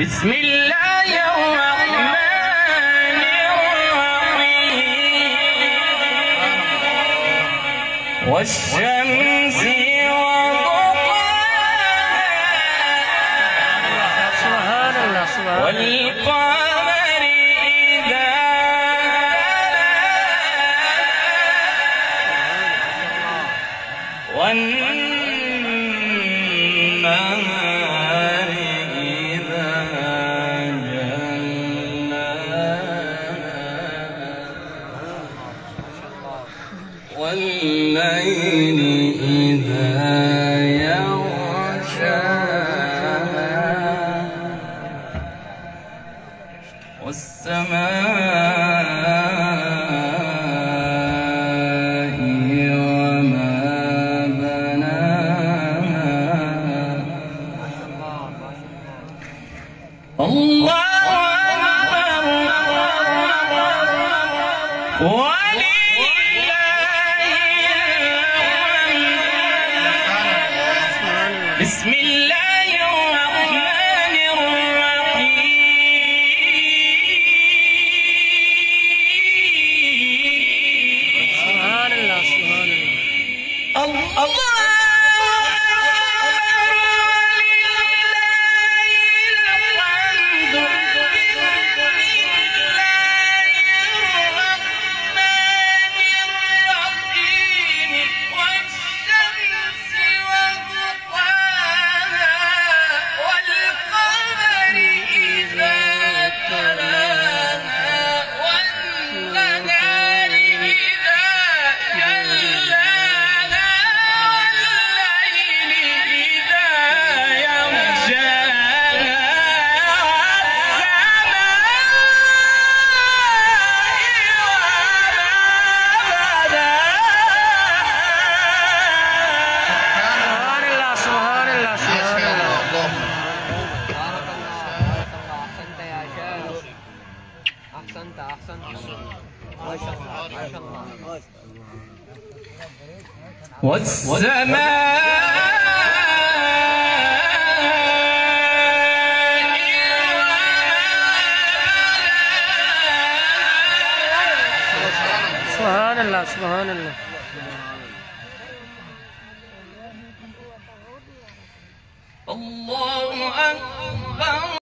بسم الله الرحمن الرحيم والشمس وضحاها والقمر إذا تلاها والنهار إذا جلاها والليل إذا يغشاها والسماء وما بناها الله أكبر بسم الله الرحمن الرحيم سبحان الله سبحان الله الله سبحان الله سبحان الله الله أكبر